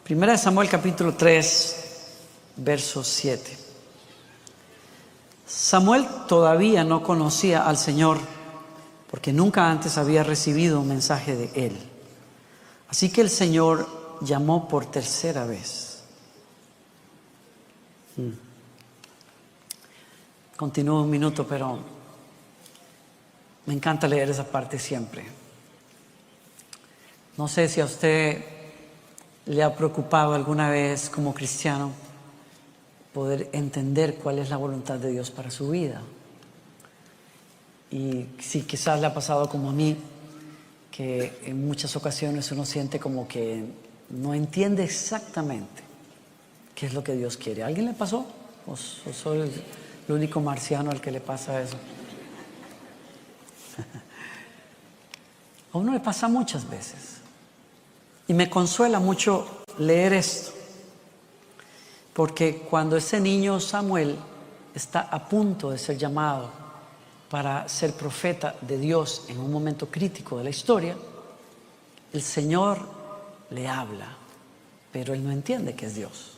Primera de Samuel capítulo 3, verso 7. Samuel todavía no conocía al Señor porque nunca antes había recibido un mensaje de Él. Así que el Señor llamó por tercera vez. Continúo un minuto, pero me encanta leer esa parte siempre. No sé si a usted le ha preocupado alguna vez como cristiano poder entender cuál es la voluntad de Dios para su vida. Y si quizás le ha pasado como a mí, que en muchas ocasiones uno siente como que no entiende exactamente qué es lo que Dios quiere. ¿A alguien le pasó? ¿O soy el único marciano al que le pasa eso? A uno le pasa muchas veces. Y me consuela mucho leer esto, porque cuando ese niño Samuel está a punto de ser llamado para ser profeta de Dios en un momento crítico de la historia, el Señor le habla, pero él no entiende que es Dios.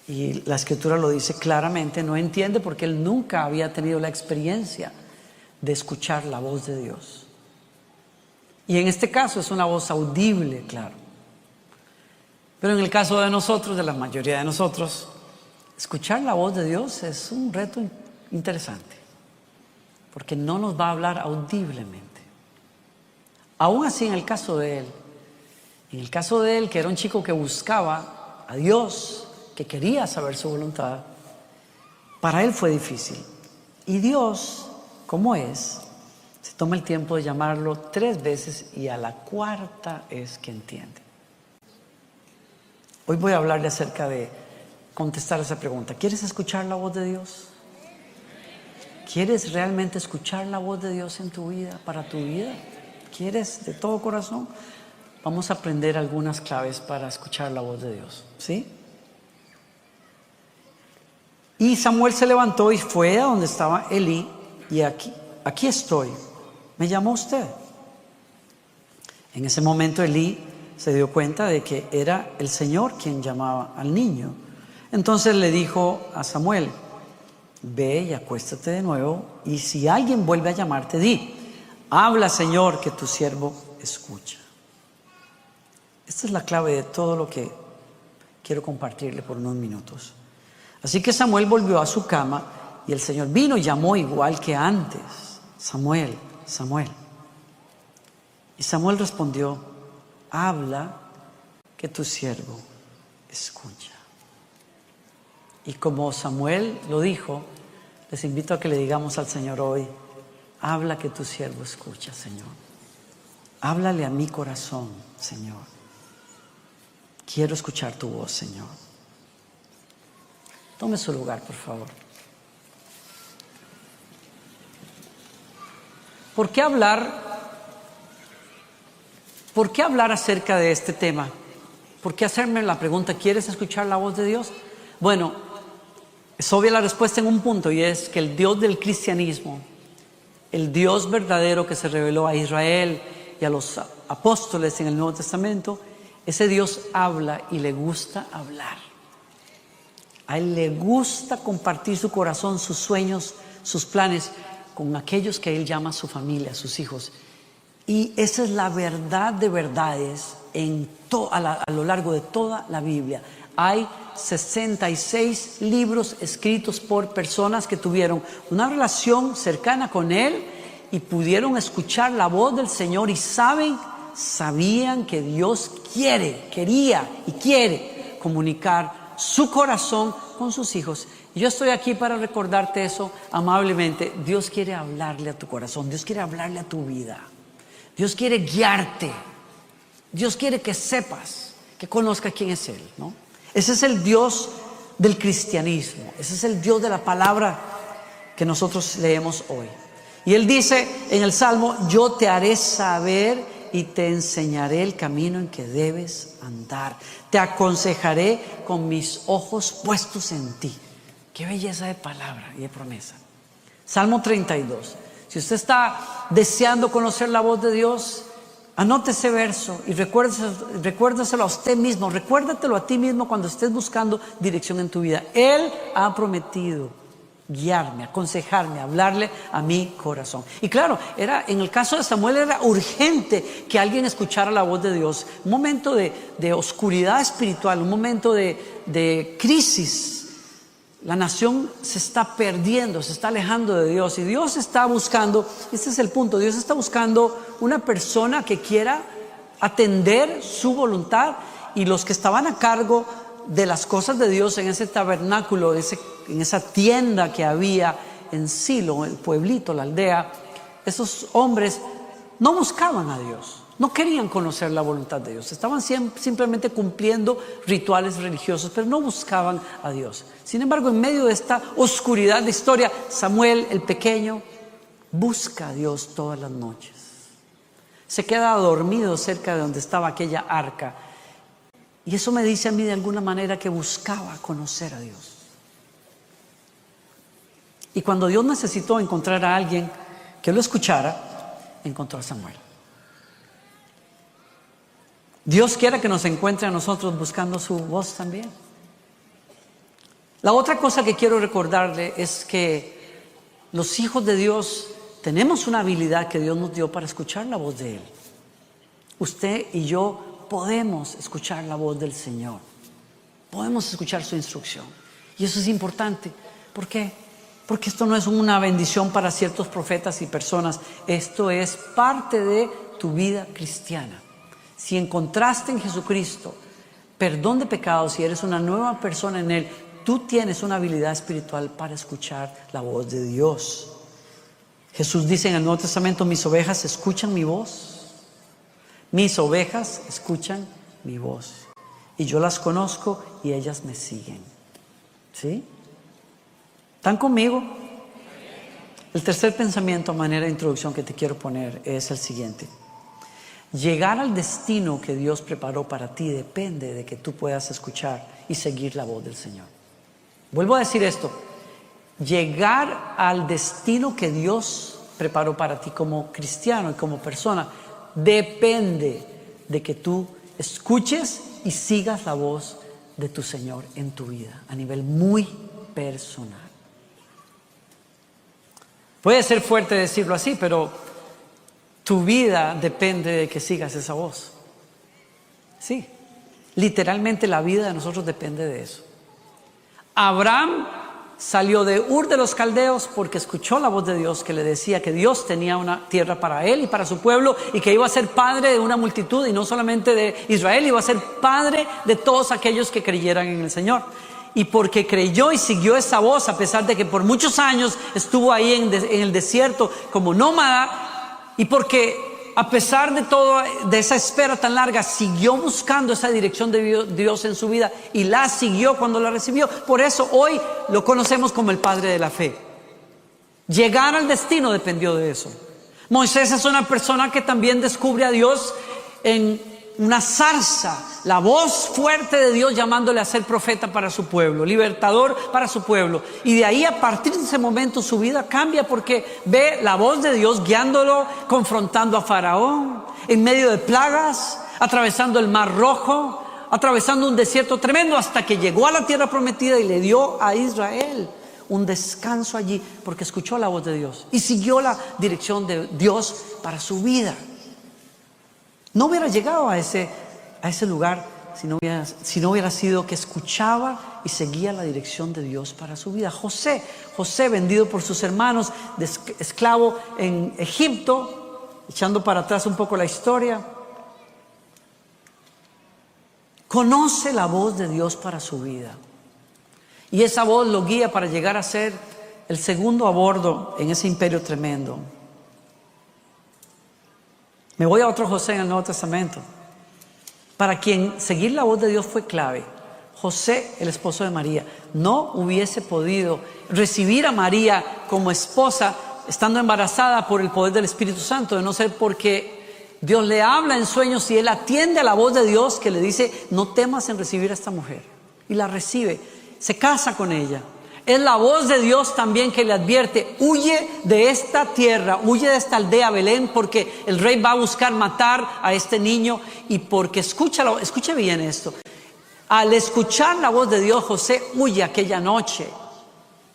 Y la Escritura lo dice claramente, no entiende porque él nunca había tenido la experiencia de escuchar la voz de Dios. Y en este caso es una voz audible, claro. Pero en el caso de nosotros, de la mayoría de nosotros, escuchar la voz de Dios es un reto interesante, porque no nos va a hablar audiblemente. Aún así, en el caso de él, que era un chico que buscaba a Dios, que quería saber su voluntad, para él fue difícil. Y Dios, como es, se toma el tiempo de llamarlo 3 veces y a la cuarta es que entiende. Hoy voy a hablarle acerca de contestar esa pregunta. ¿Quieres escuchar la voz de Dios? ¿Quieres realmente escuchar la voz de Dios en tu vida, para tu vida? ¿Quieres de todo corazón? Vamos a aprender algunas claves para escuchar la voz de Dios, ¿sí? Y Samuel se levantó y fue a donde estaba Elí, y aquí estoy. ¿Me llamó usted? En ese momento Elí se dio cuenta de que era el Señor quien llamaba al niño. Entonces le dijo a Samuel: ve y acuéstate de nuevo, y si alguien vuelve a llamarte, di: habla, Señor, que tu siervo escucha. Esta es la clave de todo lo que quiero compartirle por unos minutos. Así que Samuel volvió a su cama y el Señor vino y llamó igual que antes: Samuel, Samuel. Y Samuel respondió: habla, que tu siervo escucha. Y como Samuel lo dijo, les invito a que le digamos al Señor hoy: habla, que tu siervo escucha, Señor. Háblale a mi corazón, Señor. Quiero escuchar tu voz, Señor. Tome su lugar, por favor. ¿Por qué hablar acerca de este tema? ¿Por qué hacerme la pregunta: ¿quieres escuchar la voz de Dios? Bueno, es obvia la respuesta en un punto, y es que el Dios del cristianismo, el Dios verdadero que se reveló a Israel y a los apóstoles en el Nuevo Testamento, ese Dios habla y le gusta hablar. A Él le gusta compartir su corazón, sus sueños, sus planes con aquellos que Él llama su familia, sus hijos. Y esa es la verdad de verdades a lo largo de toda la Biblia. Hay 66 libros escritos por personas que tuvieron una relación cercana con Él y pudieron escuchar la voz del Señor y sabían que Dios quería y quiere comunicar su corazón con sus hijos. Y yo estoy aquí para recordarte eso amablemente. Dios quiere hablarle a tu corazón, Dios quiere hablarle a tu vida, Dios quiere guiarte, Dios quiere que sepas, que conozcas quién es Él, ¿no? Ese es el Dios del cristianismo, ese es el Dios de la palabra que nosotros leemos hoy. Y Él dice en el Salmo: yo te haré saber y te enseñaré el camino en que debes andar. Te aconsejaré con mis ojos puestos en ti. Qué belleza de palabra y de promesa. Salmo 32. Si usted está deseando conocer la voz de Dios, Anote ese verso y recuérdaselo a usted mismo, recuérdatelo a ti mismo cuando estés buscando dirección en tu vida. Él ha prometido guiarme, aconsejarme, hablarle a mi corazón. Y claro, en el caso de Samuel era urgente que alguien escuchara la voz de Dios. Un momento de oscuridad espiritual, un momento de crisis. La nación se está perdiendo, se está alejando de Dios y Dios está buscando, este es el punto, Dios está buscando una persona que quiera atender su voluntad, y los que estaban a cargo de las cosas de Dios en ese tabernáculo, en esa tienda que había en Silo, el pueblito, la aldea, esos hombres no buscaban a Dios. No querían conocer la voluntad de Dios, estaban simplemente cumpliendo rituales religiosos, pero no buscaban a Dios. Sin embargo, en medio de esta oscuridad de historia, Samuel, el pequeño, busca a Dios todas las noches. Se queda dormido cerca de donde estaba aquella arca. Y eso me dice a mí de alguna manera que buscaba conocer a Dios. Y cuando Dios necesitó encontrar a alguien que lo escuchara, encontró a Samuel. Dios quiere que nos encuentre a nosotros buscando su voz también. La otra cosa que quiero recordarle es que los hijos de Dios tenemos una habilidad que Dios nos dio para escuchar la voz de Él. Usted y yo podemos escuchar la voz del Señor. Podemos escuchar su instrucción. Y eso es importante. ¿Por qué? Porque esto no es una bendición para ciertos profetas y personas. Esto es parte de tu vida cristiana. Si encontraste en Jesucristo perdón de pecados, si eres una nueva persona en Él, tú tienes una habilidad espiritual para escuchar la voz de Dios. Jesús dice en el Nuevo Testamento: mis ovejas escuchan mi voz. Mis ovejas escuchan mi voz. Y yo las conozco y ellas me siguen. ¿Sí? ¿Están conmigo? El tercer pensamiento a manera de introducción que te quiero poner es el siguiente. Llegar al destino que Dios preparó para ti depende de que tú puedas escuchar y seguir la voz del Señor. Vuelvo a decir esto. Llegar al destino que Dios preparó para ti como cristiano y como persona depende de que tú escuches y sigas la voz de tu Señor en tu vida a nivel muy personal. Puede ser fuerte decirlo así, pero tu vida depende de que sigas esa voz. Sí, literalmente la vida de nosotros depende de eso. Abraham salió de Ur de los Caldeos porque escuchó la voz de Dios que le decía que Dios tenía una tierra para él y para su pueblo, y que iba a ser padre de una multitud, y no solamente de Israel, iba a ser padre de todos aquellos que creyeran en el Señor. Y porque creyó y siguió esa voz, a pesar de que por muchos años estuvo ahí en el desierto como nómada, y porque a pesar de todo, de esa espera tan larga, siguió buscando esa dirección de Dios en su vida y la siguió cuando la recibió. Por eso hoy lo conocemos como el padre de la fe. Llegar al destino dependió de eso. Moisés es una persona que también descubre a Dios en una zarza, la voz fuerte de Dios llamándole a ser profeta para su pueblo, libertador para su pueblo. Y de ahí, a partir de ese momento, su vida cambia porque ve la voz de Dios guiándolo, confrontando a Faraón, en medio de plagas, atravesando el Mar Rojo, atravesando un desierto tremendo, hasta que llegó a la tierra prometida y le dio a Israel un descanso allí, porque escuchó la voz de Dios y siguió la dirección de Dios para su vida. No hubiera llegado a ese lugar si no hubiera sido que escuchaba y seguía la dirección de Dios para su vida. José, vendido por sus hermanos, de esclavo en Egipto, echando para atrás un poco la historia, conoce la voz de Dios para su vida. Y esa voz lo guía para llegar a ser el segundo a bordo en ese imperio tremendo. Me voy a otro José en el Nuevo Testamento, para quien seguir la voz de Dios fue clave. José, el esposo de María, no hubiese podido recibir a María como esposa estando embarazada por el poder del Espíritu Santo, de no ser porque Dios le habla en sueños y él atiende a la voz de Dios que le dice: no temas en recibir a esta mujer. Y la recibe, se casa con ella. Es la voz de Dios también que le advierte: huye de esta tierra, huye de esta aldea Belén, porque el rey va a buscar matar a este niño. Y porque, escuche bien esto, al escuchar la voz de Dios, José huye aquella noche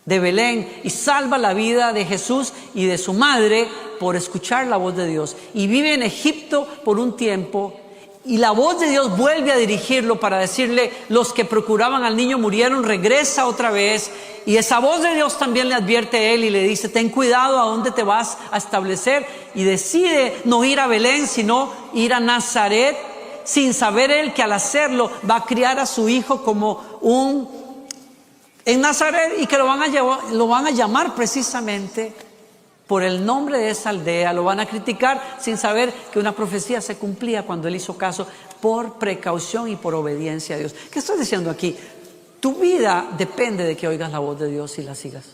de Belén y salva la vida de Jesús y de su madre por escuchar la voz de Dios. Y vive en Egipto por un tiempo. Y la voz de Dios vuelve a dirigirlo para decirle: los que procuraban al niño murieron, regresa otra vez. Y esa voz de Dios también le advierte a él y le dice: ten cuidado a dónde te vas a establecer. Y decide no ir a Belén, sino ir a Nazaret, sin saber él que al hacerlo va a criar a su hijo en Nazaret, y que lo van a llamar precisamente por el nombre de esa aldea. Lo van a criticar sin saber que una profecía se cumplía cuando él hizo caso, por precaución y por obediencia a Dios. ¿Qué estoy diciendo aquí? Tu vida depende de que oigas la voz de Dios y la sigas.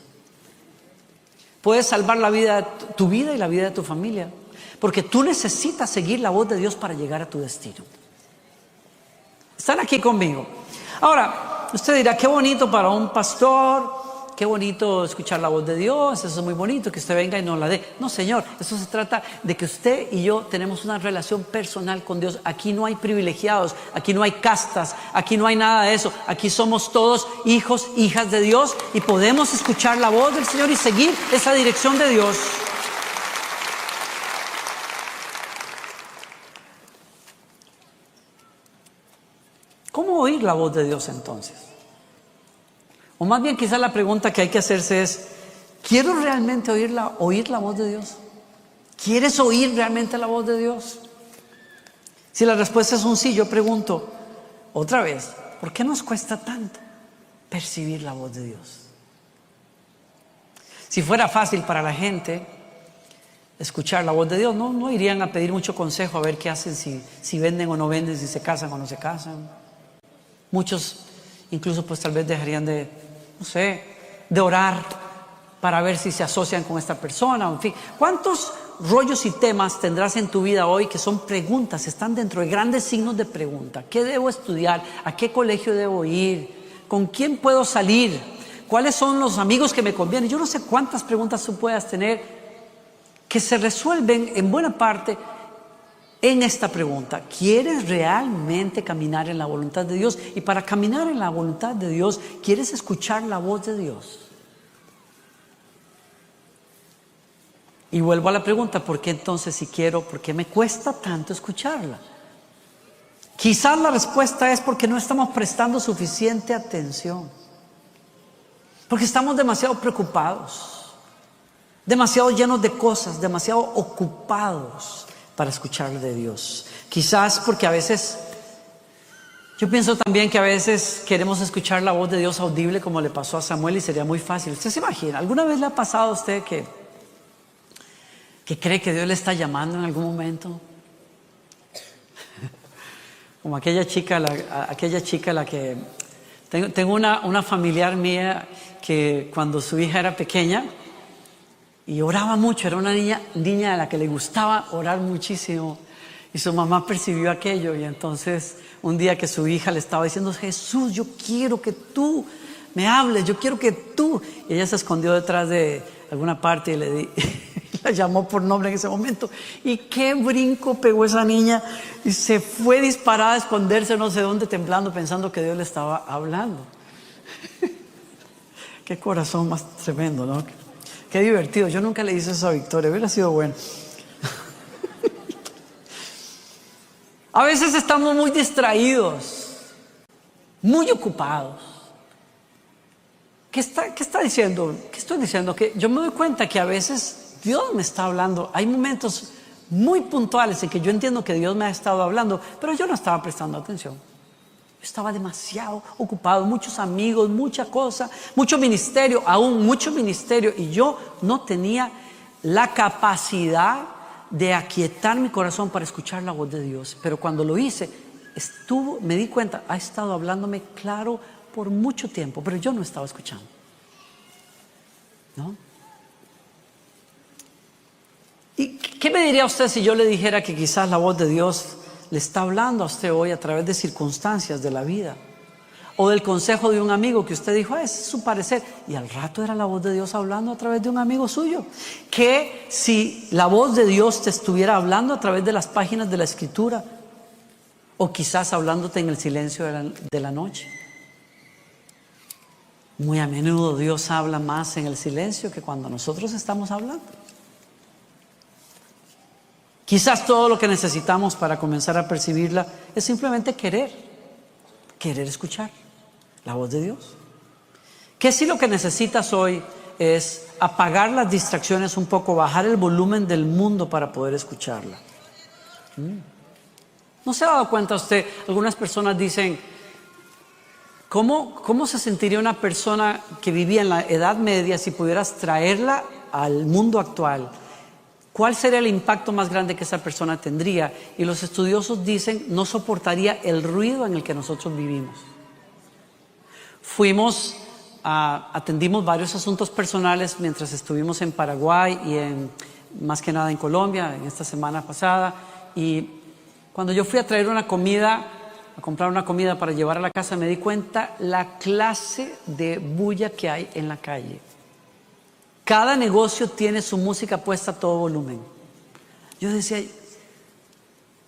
Puedes salvar la vida, tu vida y la vida de tu familia, porque tú necesitas seguir la voz de Dios para llegar a tu destino. ¿Están aquí conmigo? Ahora, usted dirá: qué bonito para un pastor, qué bonito escuchar la voz de Dios, eso es muy bonito, que usted venga y nos la dé. No, Señor, eso se trata de que usted y yo tenemos una relación personal con Dios. Aquí no hay privilegiados, aquí no hay castas, aquí no hay nada de eso. Aquí somos todos hijos, hijas de Dios, y podemos escuchar la voz del Señor y seguir esa dirección de Dios. ¿Cómo oír la voz de Dios entonces? O más bien, quizás la pregunta que hay que hacerse es: ¿quiero realmente oír la voz de Dios? ¿Quieres oír realmente la voz de Dios? Si la respuesta es un sí, yo pregunto otra vez: ¿por qué nos cuesta tanto percibir la voz de Dios? Si fuera fácil para la gente escuchar la voz de Dios, no irían a pedir mucho consejo a ver qué hacen, si venden o no venden, si se casan o no se casan. Muchos incluso pues tal vez dejarían de orar para ver si se asocian con esta persona. En fin, ¿cuántos rollos y temas tendrás en tu vida hoy que son preguntas, están dentro de grandes signos de pregunta? ¿Qué debo estudiar? ¿A qué colegio debo ir? ¿Con quién puedo salir? ¿Cuáles son los amigos que me convienen? Yo no sé cuántas preguntas tú puedas tener que se resuelven en buena parte en esta pregunta: ¿quieres realmente caminar en la voluntad de Dios? Y para caminar en la voluntad de Dios, ¿quieres escuchar la voz de Dios? Y vuelvo a la pregunta: ¿por qué entonces, si quiero, por qué me cuesta tanto escucharla? Quizás la respuesta es porque no estamos prestando suficiente atención, porque estamos demasiado preocupados, demasiado llenos de cosas, demasiado ocupados para escuchar de Dios. Quizás porque a veces, yo pienso también que a veces queremos escuchar la voz de Dios audible, como le pasó a Samuel, y sería muy fácil. ¿Usted se imagina? ¿Alguna vez le ha pasado a usted que cree que Dios le está llamando en algún momento? Como aquella chica la que tengo una familiar mía que cuando su hija era pequeña y oraba mucho, era una niña a la que le gustaba orar muchísimo, y su mamá percibió aquello, y entonces un día que su hija le estaba diciendo: Jesús, yo quiero que tú me hables, yo quiero que tú, y ella se escondió detrás de alguna parte y la llamó por nombre en ese momento, y qué brinco pegó esa niña y se fue disparada a esconderse no sé dónde, temblando, pensando que Dios le estaba hablando. Qué corazón más tremendo, ¿no? Qué divertido. Yo nunca le hice eso a Victoria, hubiera sido bueno. A veces estamos muy distraídos, muy ocupados. ¿Qué está diciendo? ¿Qué estoy diciendo? Que yo me doy cuenta que a veces Dios me está hablando. Hay momentos muy puntuales en que yo entiendo que Dios me ha estado hablando, pero yo no estaba prestando atención. Yo estaba demasiado ocupado, muchos amigos, mucha cosa, mucho ministerio, aún mucho ministerio, y yo no tenía la capacidad de aquietar mi corazón para escuchar la voz de Dios. Pero cuando lo hice, me di cuenta, ha estado hablándome claro por mucho tiempo, pero yo no estaba escuchando, ¿no? ¿Y qué me diría usted si yo le dijera que quizás la voz de Dios le está hablando a usted hoy a través de circunstancias de la vida? O del consejo de un amigo que usted dijo, ese es su parecer. Y al rato era la voz de Dios hablando a través de un amigo suyo. Que si la voz de Dios te estuviera hablando a través de las páginas de la Escritura, o quizás hablándote en el silencio de la noche. Muy a menudo Dios habla más en el silencio que cuando nosotros estamos hablando. Quizás todo lo que necesitamos para comenzar a percibirla es simplemente querer escuchar la voz de Dios. Que si lo que necesitas hoy es apagar las distracciones un poco, bajar el volumen del mundo para poder escucharla. ¿No se ha dado cuenta usted? Algunas personas dicen, ¿cómo se sentiría una persona que vivía en la Edad Media si pudieras traerla al mundo actual? ¿Cuál sería el impacto más grande que esa persona tendría? Y los estudiosos dicen, no soportaría el ruido en el que nosotros vivimos. Atendimos varios asuntos personales mientras estuvimos en Paraguay y más que nada en Colombia, en esta semana pasada. Y cuando yo fui a traer una comida, a comprar una comida para llevar a la casa, me di cuenta la clase de bulla que hay en la calle. Cada negocio tiene su música puesta a todo volumen. Yo decía,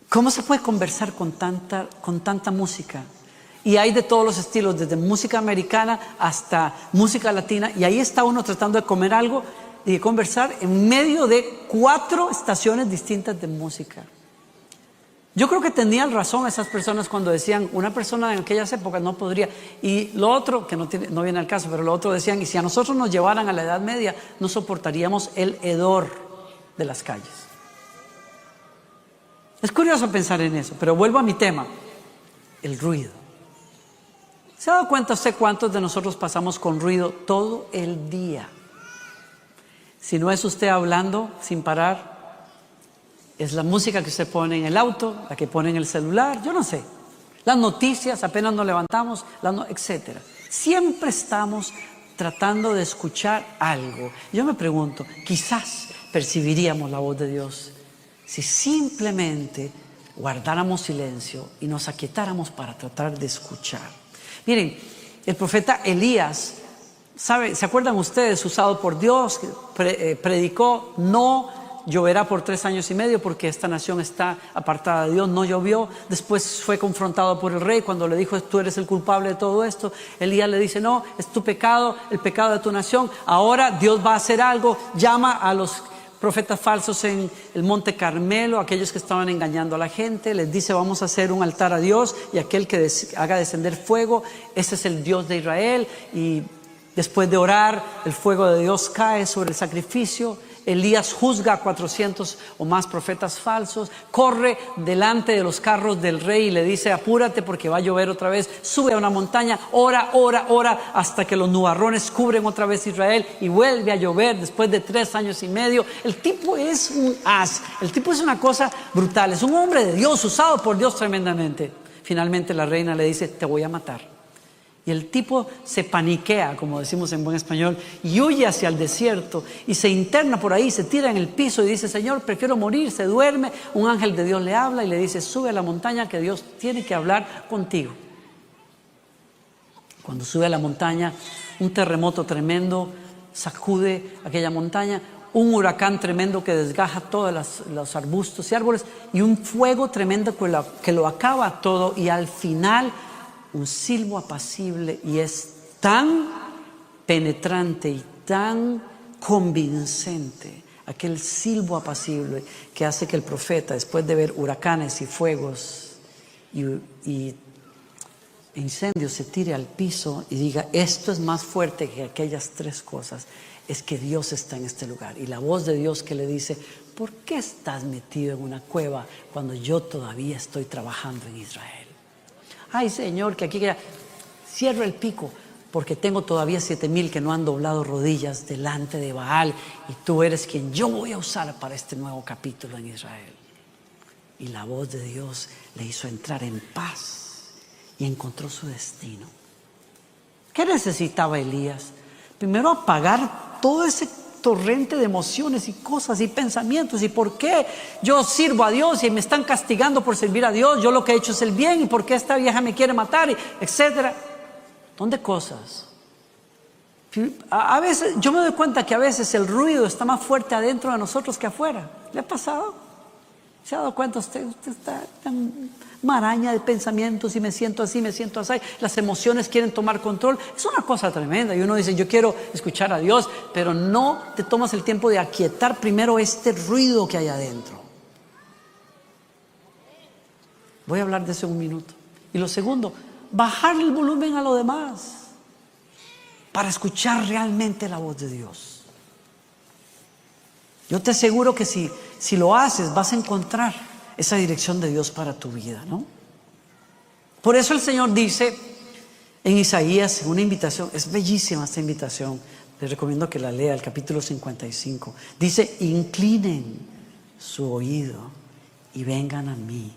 ¿cómo se puede conversar con tanta música? Y hay de todos los estilos, desde música americana hasta música latina. Y ahí está uno tratando de comer algo y de conversar en medio de 4 estaciones distintas de música. Yo creo que tenían razón esas personas cuando decían, una persona en aquellas épocas no podría. Y lo otro, que no viene al caso, pero lo otro decían, y si a nosotros nos llevaran a la Edad Media, no soportaríamos el hedor de las calles. Es curioso pensar en eso, pero vuelvo a mi tema, el ruido. ¿Se ha dado cuenta usted cuántos de nosotros pasamos con ruido todo el día? Si no es usted hablando sin parar, es la música que usted pone en el auto, la que pone en el celular, yo no sé. Las noticias, apenas nos levantamos, etcétera. Siempre estamos tratando de escuchar algo. Yo me pregunto, quizás percibiríamos la voz de Dios si simplemente guardáramos silencio y nos aquietáramos para tratar de escuchar. Miren, el profeta Elías, ¿se acuerdan ustedes? Usado por Dios, predicó, no lloverá por 3 años y medio porque esta nación está apartada de Dios. No llovió. Después fue confrontado por el rey cuando le dijo, tú eres el culpable de todo esto. Elías le dice, no, es tu pecado, el pecado de tu nación. Ahora Dios va a hacer algo. Llama a los profetas falsos en el monte Carmelo, aquellos que estaban engañando a la gente. Les dice, vamos a hacer un altar a Dios y aquel que haga descender fuego, ese es el Dios de Israel. Y después de orar, el fuego de Dios cae sobre el sacrificio. Elías juzga a 400 o más profetas falsos, corre delante de los carros del rey y le dice, apúrate porque va a llover otra vez, sube a una montaña, ora hasta que los nubarrones cubren otra vez Israel y vuelve a llover después de 3 años y medio. El tipo es un as, el tipo es una cosa brutal, es un hombre de Dios, usado por Dios tremendamente. Finalmente la reina le dice, te voy a matar. Y el tipo se paniquea, como decimos en buen español, y huye hacia el desierto y se interna por ahí, se tira en el piso y dice, Señor, prefiero morir. Se duerme, un ángel de Dios le habla y le dice, sube a la montaña que Dios tiene que hablar contigo. Cuando sube a la montaña, un terremoto tremendo sacude aquella montaña, un huracán tremendo que desgaja todos los arbustos y árboles y un fuego tremendo que lo acaba todo, y al final un silbo apacible, y es tan penetrante y tan convincente aquel silbo apacible que hace que el profeta, después de ver huracanes y fuegos y incendios, se tire al piso y diga, esto es más fuerte que aquellas 3 cosas, es que Dios está en este lugar. Y la voz de Dios que le dice, ¿por qué estás metido en una cueva cuando yo todavía estoy trabajando en Israel? Ay, Señor, que aquí cierro el pico, porque tengo todavía 7,000 que no han doblado rodillas delante de Baal, y tú eres quien yo voy a usar para este nuevo capítulo en Israel. Y la voz de Dios le hizo entrar en paz y encontró su destino. ¿Qué necesitaba Elías? Primero apagar todo ese torrente de emociones y cosas y pensamientos, y por qué yo sirvo a Dios y me están castigando por servir a Dios, yo lo que he hecho es el bien, y por qué esta vieja me quiere matar, etcétera. montón de cosas. A veces, yo me doy cuenta que a veces el ruido está más fuerte adentro de nosotros que afuera. ¿Le ha pasado? ¿Se ha dado cuenta usted? Usted está tan maraña de pensamientos y me siento así, me siento así. Las emociones quieren tomar control. Es una cosa tremenda. Y uno dice, yo quiero escuchar a Dios, pero no te tomas el tiempo de aquietar primero este ruido que hay adentro. Voy a hablar de eso en un minuto. Y lo segundo, bajar el volumen a lo demás para escuchar realmente la voz de Dios. Yo te aseguro que si lo haces, vas a encontrar esa dirección de Dios para tu vida, ¿no? Por eso el Señor dice en Isaías, en una invitación, es bellísima esta invitación, les recomiendo que la lea, el capítulo 55. Dice, inclinen su oído y vengan a mí,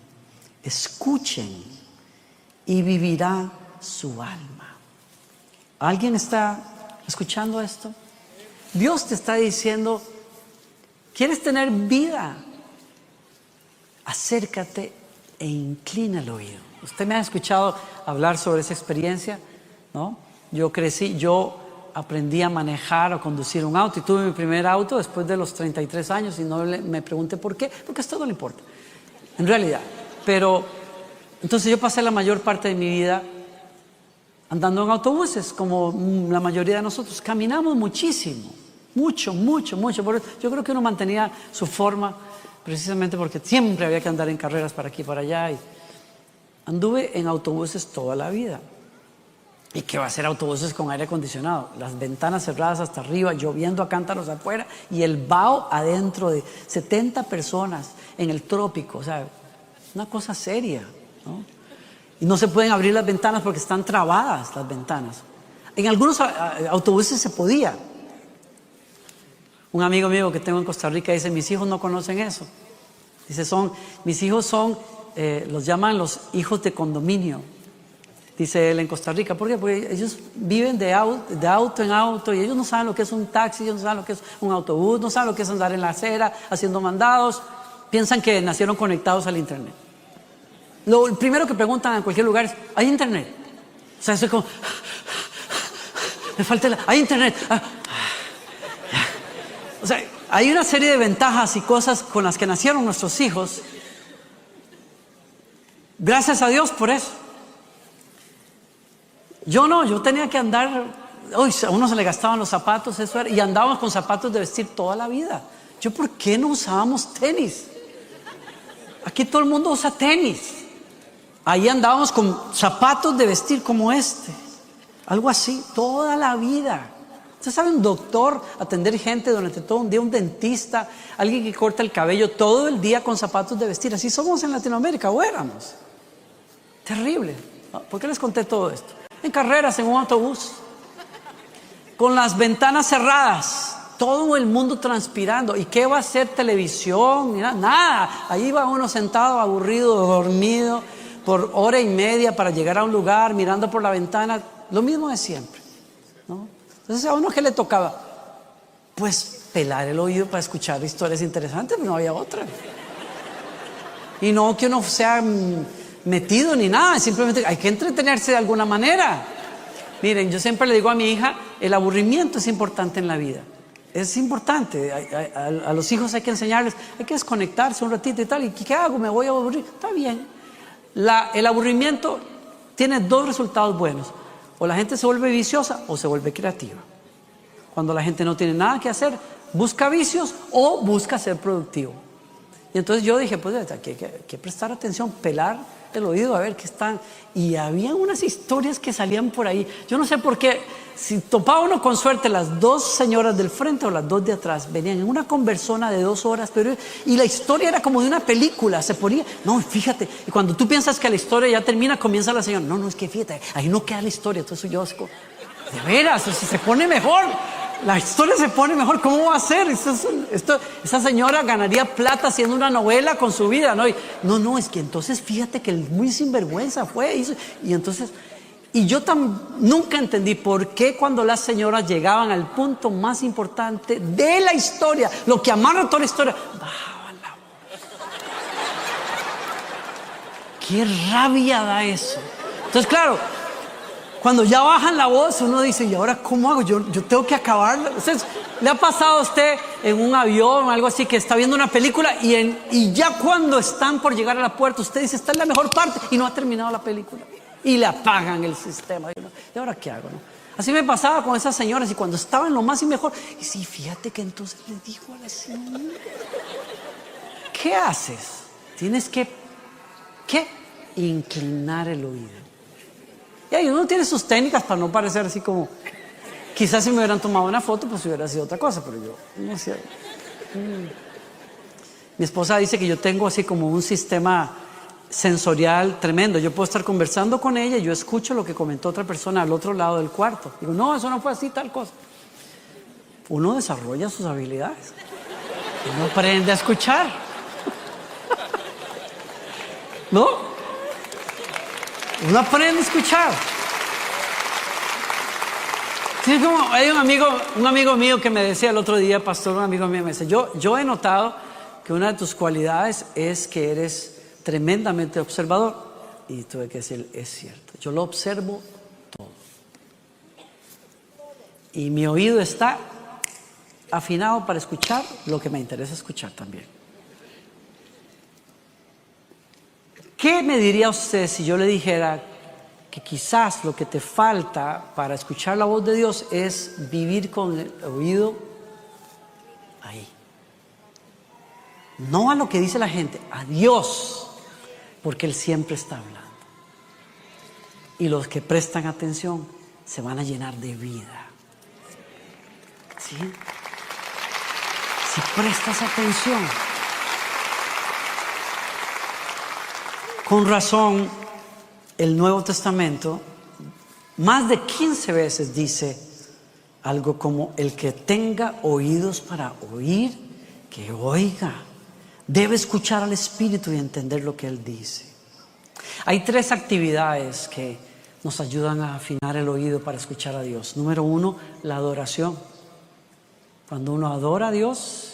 escuchen y vivirá su alma. ¿Alguien está escuchando esto? Dios te está diciendo, ¿quieres tener vida? Acércate e inclina el oído. Usted me ha escuchado hablar sobre esa experiencia, ¿no? Yo aprendí a manejar o conducir un auto y tuve mi primer auto después de los 33 años y no me pregunté por qué, porque esto no le importa, en realidad. Pero entonces yo pasé la mayor parte de mi vida andando en autobuses, como la mayoría de nosotros. Caminamos muchísimo, mucho. Yo creo que uno mantenía su forma precisamente porque siempre había que andar en carreras para aquí y para allá. Y anduve en autobuses toda la vida. ¿Y qué va a ser autobuses con aire acondicionado? Las ventanas cerradas hasta arriba, lloviendo a cántaros afuera y el vaho adentro de 70 personas en el trópico. O sea, una cosa seria, ¿no? Y no se pueden abrir las ventanas porque están trabadas las ventanas. En algunos autobuses se podía. Un amigo mío que tengo en Costa Rica dice, mis hijos no conocen eso. Dice, mis hijos son, los llaman los hijos de condominio. Dice él en Costa Rica. ¿Por qué? Porque ellos viven de auto en auto y ellos no saben lo que es un taxi, ellos no saben lo que es un autobús, no saben lo que es andar en la acera haciendo mandados. Piensan que nacieron conectados al internet. Lo primero que preguntan en cualquier lugar es, ¿hay internet? O sea, eso es como, me falta ¿hay internet? O sea, hay una serie de ventajas y cosas con las que nacieron nuestros hijos. Gracias a Dios por eso. Yo tenía que andar, a uno se le gastaban los zapatos, eso era, y andábamos con zapatos de vestir toda la vida. ¿Por qué no usábamos tenis? Aquí todo el mundo usa tenis. Ahí andábamos con zapatos de vestir como este. Algo así, toda la vida. Usted sabe, un doctor, atender gente durante todo un día, un dentista, alguien que corta el cabello todo el día con zapatos de vestir. Así somos en Latinoamérica, o éramos. Terrible. ¿Por qué les conté todo esto? En carreras, en un autobús, con las ventanas cerradas. Todo el mundo transpirando. ¿Y qué va a hacer televisión? Mira, nada. Ahí va uno sentado, aburrido, dormido, por hora y media para llegar a un lugar, mirando por la ventana. Lo mismo de siempre, ¿no? Entonces, ¿a uno qué le tocaba? Pues pelar el oído para escuchar historias interesantes, pero no había otra. Y no que uno sea metido ni nada, simplemente hay que entretenerse de alguna manera. Miren, yo siempre le digo a mi hija, el aburrimiento es importante en la vida. Es importante, a los hijos hay que enseñarles, hay que desconectarse un ratito y tal. ¿Y qué hago? ¿Me voy a aburrir? Está bien. El aburrimiento tiene dos resultados buenos. O la gente se vuelve viciosa o se vuelve creativa. Cuando la gente no tiene nada que hacer, busca vicios o busca ser productivo. Y entonces yo dije, pues hay que prestar atención, pelar el oído a ver qué están. Y había unas historias que salían por ahí. Yo no sé por qué, si topaba uno con suerte, las dos señoras del frente o las dos de atrás venían en una conversona de 2 horas, y la historia era como de una película. Se ponía, no, fíjate, y cuando tú piensas que la historia ya termina, comienza la señora, no, es que fíjate, ahí no queda la historia. Entonces yo digo, de veras, se pone mejor. La historia se pone mejor. ¿Cómo va a ser? Esa señora ganaría plata haciendo una novela con su vida, ¿no? No, es que entonces fíjate que el muy sinvergüenza fue. Y entonces, y yo nunca entendí por qué cuando las señoras llegaban al punto más importante de la historia, lo que amarra toda la historia, bajaban la voz. ¡Qué rabia da eso! Entonces, claro, cuando ya bajan la voz, uno dice, ¿y ahora cómo hago? Yo tengo que acabarla. Entonces, ¿le ha pasado a usted en un avión o algo así que está viendo una película y ya cuando están por llegar a la puerta, usted dice, esta es la mejor parte y no ha terminado la película? Y le apagan el sistema. ¿Y ahora qué hago? ¿No? Así me pasaba con esas señoras y cuando estaba en lo más y mejor, y sí, fíjate que entonces le dijo a la señora, ¿qué haces? Tienes que, ¿qué? Inclinar el oído. Y ahí uno tiene sus técnicas para no parecer así como, quizás si me hubieran tomado una foto, pues hubiera sido otra cosa, pero yo no sé. Mi esposa dice que yo tengo así como un sistema sensorial tremendo. Yo puedo estar conversando con ella y yo escucho lo que comentó otra persona al otro lado del cuarto. Digo, no, eso no fue así, tal cosa. Uno desarrolla sus habilidades. Uno aprende a escuchar. ¿No? Uno aprende a escuchar. Sí, como hay un amigo mío que me decía el otro día, pastor, un amigo mío me dice, yo he notado que una de tus cualidades es que eres tremendamente observador. Y tuve que decir, es cierto, yo lo observo todo. Y mi oído está afinado para escuchar lo que me interesa escuchar también. ¿Qué me diría usted si yo le dijera que quizás lo que te falta para escuchar la voz de Dios es vivir con el oído ahí? No a lo que dice la gente, a Dios, porque Él siempre está hablando. Y los que prestan atención se van a llenar de vida. ¿Sí? Si prestas atención. Con razón, el Nuevo Testamento más de 15 veces dice algo como: el que tenga oídos para oír, que oiga. Debe escuchar al Espíritu y entender lo que Él dice. Hay 3 actividades que nos ayudan a afinar el oído para escuchar a Dios. Número 1, la adoración. Cuando uno adora a Dios,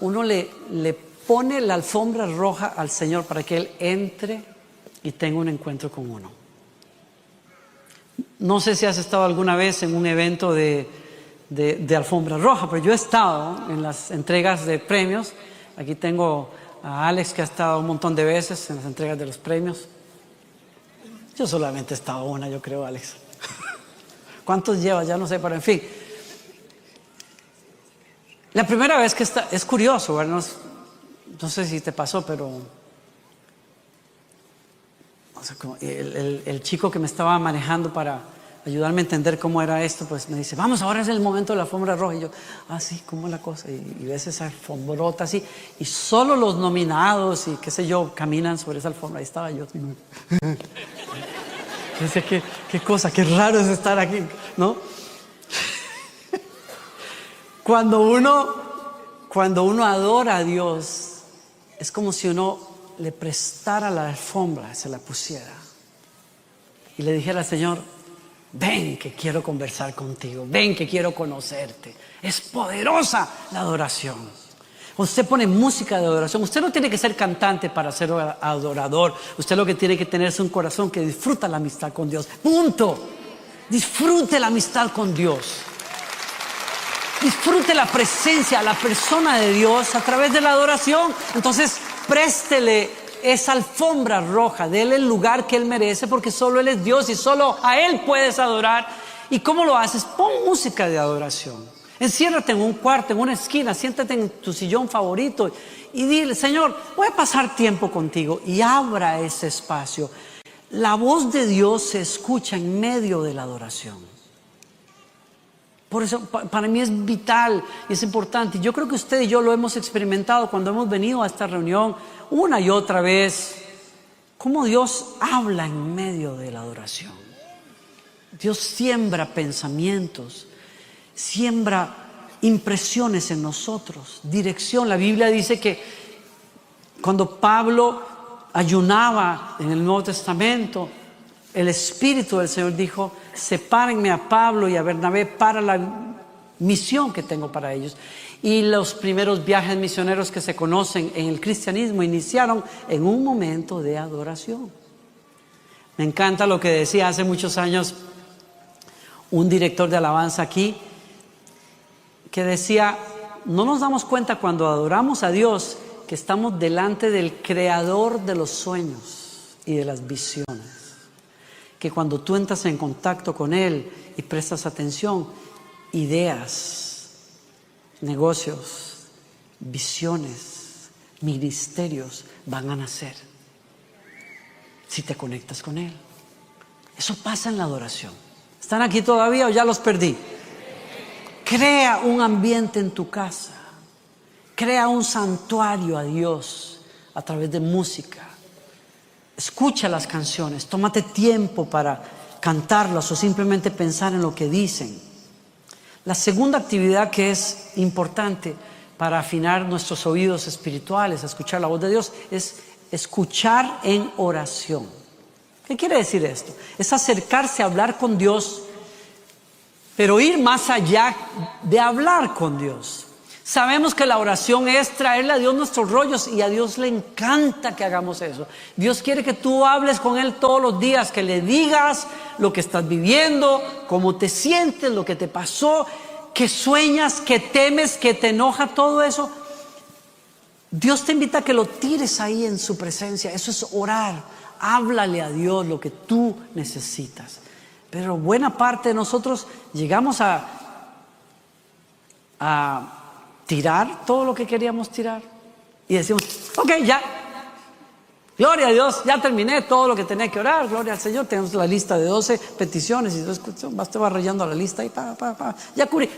uno le pone la alfombra roja al Señor para que Él entre y tenga un encuentro con uno. No sé si has estado alguna vez en un evento de alfombra roja, pero yo he estado en las entregas de premios. Aquí tengo a Alex, que ha estado un montón de veces en las entregas de los premios. Yo solamente he estado una, yo creo, Alex. ¿Cuántos llevas? Ya no sé, pero en fin. La primera vez que está, es curioso, ¿verdad? No sé si te pasó, pero o sea, como el chico que me estaba manejando para ayudarme a entender cómo era esto, pues me dice, vamos, ahora es el momento de la alfombra roja. Y yo, sí, ¿cómo es la cosa? Y ves esa alfombrota así, y solo los nominados y qué sé yo, caminan sobre esa alfombra. Ahí estaba yo. Dice, qué cosa, qué raro es estar aquí, ¿no? Cuando uno adora a Dios, es como si uno le prestara la alfombra, se la pusiera y le dijera al Señor, ven que quiero conversar contigo, ven que quiero conocerte. Es poderosa la adoración. Usted pone música de adoración. Usted no tiene que ser cantante para ser adorador. Usted lo que tiene que tener es un corazón que disfruta la amistad con Dios. Punto. Disfrute la amistad con Dios. Disfrute la presencia, la persona de Dios a través de la adoración. Entonces, préstele esa alfombra roja, déle el lugar que Él merece, porque solo Él es Dios y solo a Él puedes adorar. ¿Y cómo lo haces? Pon música de adoración. Enciérrate en un cuarto, en una esquina, siéntate en tu sillón favorito y dile, Señor, voy a pasar tiempo contigo, y abra ese espacio. La voz de Dios se escucha en medio de la adoración. Por eso para mí es vital y es importante. Yo creo que usted y yo lo hemos experimentado cuando hemos venido a esta reunión una y otra vez. Cómo Dios habla en medio de la adoración. Dios siembra pensamientos, siembra impresiones en nosotros, dirección. La Biblia dice que cuando Pablo ayunaba en el Nuevo Testamento, el Espíritu del Señor dijo, sepárenme a Pablo y a Bernabé para la misión que tengo para ellos. Y los primeros viajes misioneros que se conocen en el cristianismo iniciaron en un momento de adoración. Me encanta lo que decía hace muchos años un director de alabanza aquí, que decía, no nos damos cuenta cuando adoramos a Dios que estamos delante del creador de los sueños y de las visiones. Que cuando tú entras en contacto con Él y prestas atención, ideas, negocios, visiones, ministerios van a nacer si te conectas con Él. Eso pasa en la adoración. ¿Están aquí todavía o ya los perdí? Crea un ambiente en tu casa. Crea un santuario a Dios a través de música. Escucha las canciones. Tómate tiempo para cantarlas o simplemente pensar en lo que dicen. La segunda actividad que es importante para afinar nuestros oídos espirituales, a escuchar la voz de Dios, es escuchar en oración. ¿Qué quiere decir esto? Es acercarse a hablar con Dios, pero ir más allá de hablar con Dios. Sabemos que la oración es traerle a Dios nuestros rollos y a Dios le encanta que hagamos eso. Dios quiere que tú hables con Él todos los días, que le digas lo que estás viviendo, cómo te sientes, lo que te pasó, que sueñas, que temes, que te enoja, todo eso. Dios te invita a que lo tires ahí en su presencia. Eso es orar. Háblale a Dios lo que tú necesitas. Pero buena parte de nosotros llegamos a tirar todo lo que queríamos tirar y decimos, ok, ya, gloria a Dios, ya terminé todo lo que tenía que orar, gloria al Señor, tenemos la lista de 12 peticiones y te va rayando la lista y ya cubrí,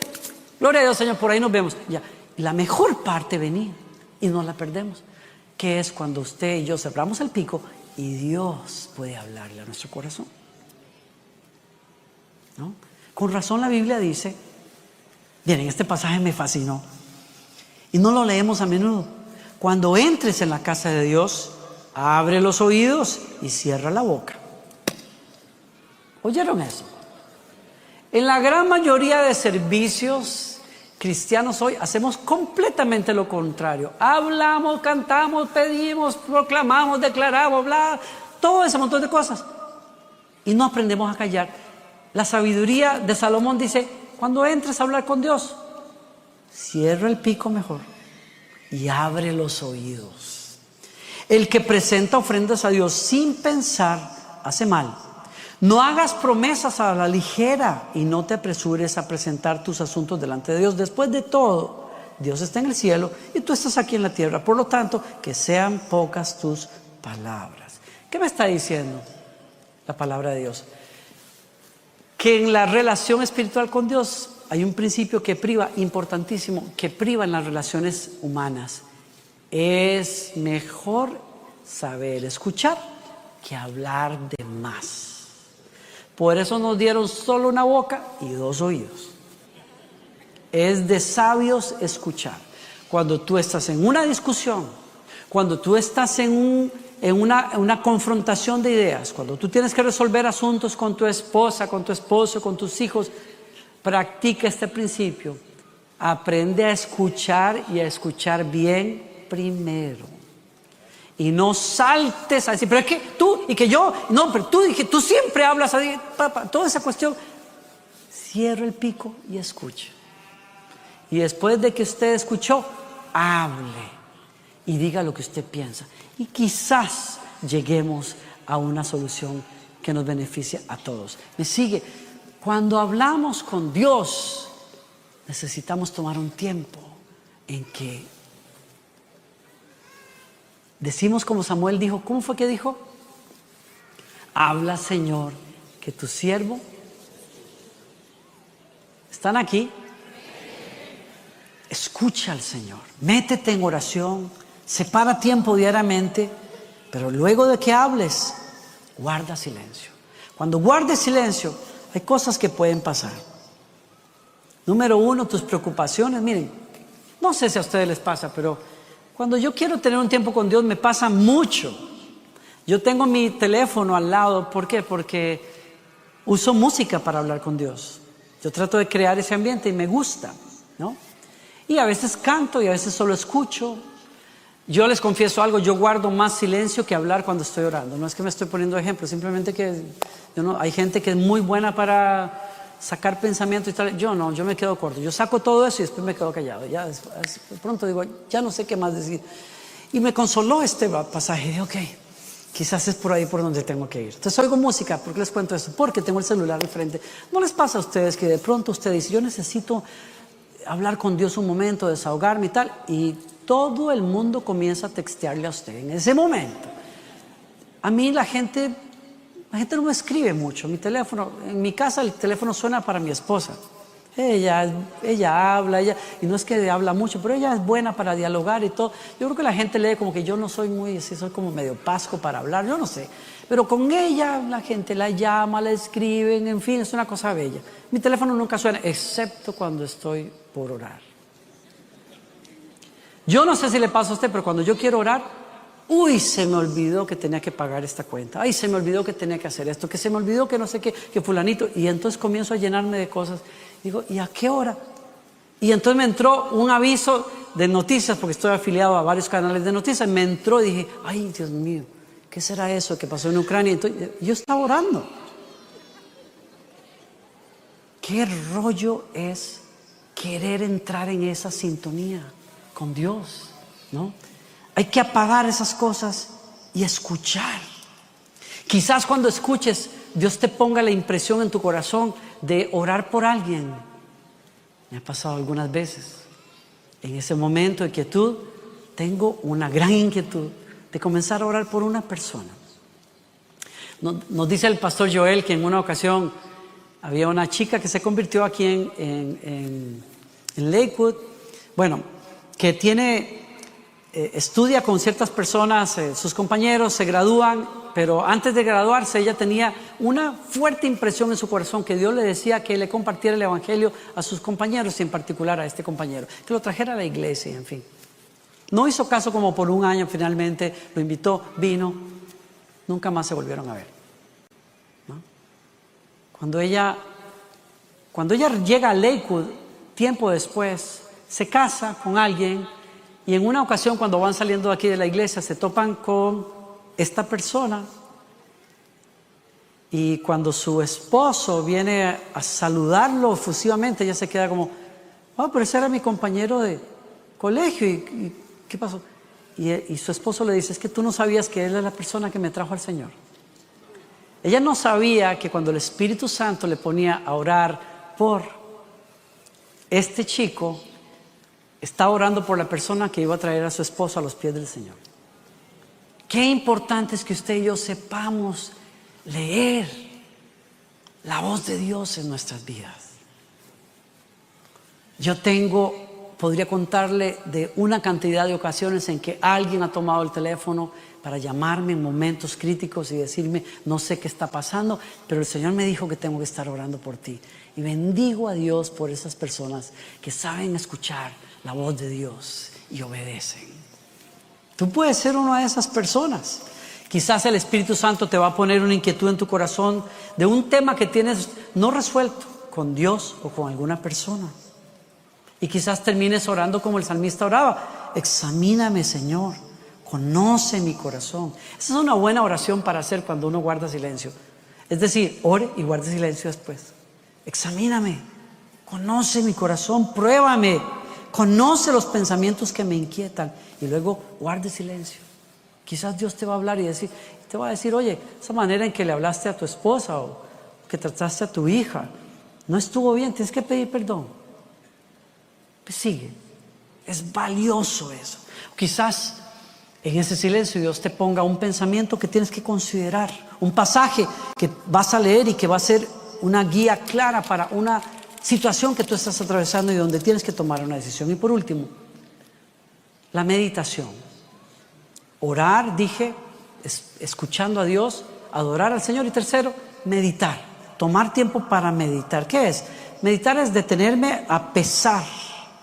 gloria a Dios, Señor, por ahí nos vemos. Ya. La mejor parte venía y no la perdemos, que es cuando usted y yo cerramos el pico y Dios puede hablarle a nuestro corazón, ¿no? Con razón la Biblia dice, miren, este pasaje me fascinó y no lo leemos a menudo. Cuando entres en la casa de Dios, abre los oídos y cierra la boca. ¿Oyeron eso? En la gran mayoría de servicios cristianos hoy hacemos completamente lo contrario. Hablamos, cantamos, pedimos, proclamamos, declaramos, bla, todo ese montón de cosas. Y no aprendemos a callar. La sabiduría de Salomón dice, cuando entres a hablar con Dios, cierra el pico mejor y abre los oídos. El que presenta ofrendas a Dios sin pensar hace mal. No hagas promesas a la ligera y no te apresures a presentar tus asuntos delante de Dios. Después de todo, Dios está en el cielo y tú estás aquí en la tierra. Por lo tanto, que sean pocas tus palabras. ¿Qué me está diciendo la palabra de Dios? Que en la relación espiritual con Dios hay un principio que priva, importantísimo, que priva en las relaciones humanas. Es mejor saber escuchar que hablar de más. Por eso nos dieron solo una boca y 2 oídos. Es de sabios escuchar. Cuando tú estás en una discusión, cuando tú estás en una confrontación de ideas, cuando tú tienes que resolver asuntos con tu esposa, con tu esposo, con tus hijos, practica este principio. Aprende a escuchar y a escuchar bien primero. Y no saltes a decir, pero es que tú y que yo, no, pero tú y que tú siempre hablas así, toda esa cuestión. Cierra el pico y escucha. Y después de que usted escuchó, hable y diga lo que usted piensa. Y quizás lleguemos a una solución que nos beneficie a todos. ¿Me sigue? Cuando hablamos con Dios, necesitamos tomar un tiempo en que decimos como Samuel dijo. ¿Cómo fue que dijo? Habla, Señor, que tu siervo. ¿Están aquí? Escucha al Señor, métete en oración, separa tiempo diariamente, pero luego de que hables, guarda silencio. Cuando guardes silencio, hay cosas que pueden pasar. Número 1, tus preocupaciones. Miren, no sé si a ustedes les pasa, pero cuando yo quiero tener un tiempo con Dios me pasa mucho. Yo tengo mi teléfono al lado. ¿Por qué? Porque uso música para hablar con Dios. Yo trato de crear ese ambiente y me gusta, ¿no? Y a veces canto y a veces solo escucho. Yo les confieso algo, yo guardo más silencio que hablar cuando estoy orando. No es que me estoy poniendo ejemplo, simplemente que hay gente que es muy buena para sacar pensamiento y tal. Yo no, yo me quedo corto. Yo saco todo eso y después me quedo callado. Ya de pronto digo, ya no sé qué más decir. Y me consoló este pasaje. Dije, ok, quizás es por ahí por donde tengo que ir. Entonces oigo música. ¿Por qué les cuento eso? Porque tengo el celular al frente. ¿No les pasa a ustedes que de pronto usted dice, yo necesito hablar con Dios un momento, desahogarme y tal? Y todo el mundo comienza a textearle a usted en ese momento. A mí la gente no me escribe mucho. Mi teléfono, en mi casa el teléfono suena para mi esposa. Ella habla, y no es que habla mucho, pero ella es buena para dialogar y todo. Yo creo que la gente lee como que yo no soy muy, sí, soy como medio pasco para hablar, yo no sé. Pero con ella la gente la llama, la escriben, en fin, es una cosa bella. Mi teléfono nunca suena, excepto cuando estoy por orar. Yo no sé si le pasa a usted, pero cuando yo quiero orar, uy, se me olvidó que tenía que pagar esta cuenta. Ay, se me olvidó que tenía que hacer esto, que se me olvidó que no sé qué, que fulanito. Y entonces comienzo a llenarme de cosas. Digo, ¿y a qué hora? Y entonces me entró un aviso de noticias, porque estoy afiliado a varios canales de noticias. Me entró y dije, ay, Dios mío, ¿qué será eso que pasó en Ucrania? Entonces, yo estaba orando. ¿Qué rollo es querer entrar en esa sintonía con Dios? ¿No? Hay que apagar esas cosas y escuchar. Quizás cuando escuches, Dios te ponga la impresión en tu corazón de orar por alguien. Me ha pasado algunas veces. En ese momento de quietud, tengo una gran inquietud de comenzar a orar por una persona. Nos dice el pastor Joel que en una ocasión había una chica que se convirtió aquí en Lakewood. Bueno, que estudia con ciertas personas, sus compañeros se gradúan, pero antes de graduarse ella tenía una fuerte impresión en su corazón que Dios le decía que le compartiera el evangelio a sus compañeros y en particular a este compañero, que lo trajera a la iglesia, en fin. No hizo caso como por un año, finalmente lo invitó, vino, nunca más se volvieron a ver, ¿no? Cuando ella llega a Lakewood, tiempo después, se casa con alguien. Y en una ocasión cuando van saliendo de aquí de la iglesia se topan con esta persona y cuando su esposo viene a saludarlo efusivamente ella se queda como, pero ese era mi compañero de colegio y ¿qué pasó? Y su esposo le dice, es que tú no sabías que él es la persona que me trajo al Señor. Ella no sabía que cuando el Espíritu Santo le ponía a orar por este chico, está orando por la persona que iba a traer a su esposo a los pies del Señor. Qué importante es que usted y yo sepamos leer la voz de Dios en nuestras vidas. Yo podría contarle de una cantidad de ocasiones en que alguien ha tomado el teléfono para llamarme en momentos críticos y decirme, no sé qué está pasando, pero el Señor me dijo que tengo que estar orando por ti. Y bendigo a Dios por esas personas que saben escuchar la voz de Dios y obedecen. Tú puedes ser una de esas personas. Quizás el Espíritu Santo te va a poner una inquietud en tu corazón de un tema que tienes no resuelto con Dios o con alguna persona. Y quizás termines orando como el salmista oraba. Examíname, Señor, conoce mi corazón. Esa es una buena oración para hacer cuando uno guarda silencio. Es decir, ore y guarde silencio después. Examíname, conoce mi corazón, pruébame, conoce los pensamientos que me inquietan y luego guarde silencio. Quizás Dios te va a hablar y te va a decir, oye, esa manera en que le hablaste a tu esposa o que trataste a tu hija no estuvo bien, tienes que pedir perdón. Pues sigue, es valioso eso. Quizás en ese silencio Dios te ponga un pensamiento que tienes que considerar, un pasaje que vas a leer y que va a ser una guía clara para una situación que tú estás atravesando y donde tienes que tomar una decisión. Y por último, la meditación. Orar, dije, escuchando a Dios, adorar al Señor. Y tercero, meditar, tomar tiempo para meditar. ¿Qué es? Meditar es detenerme a pesar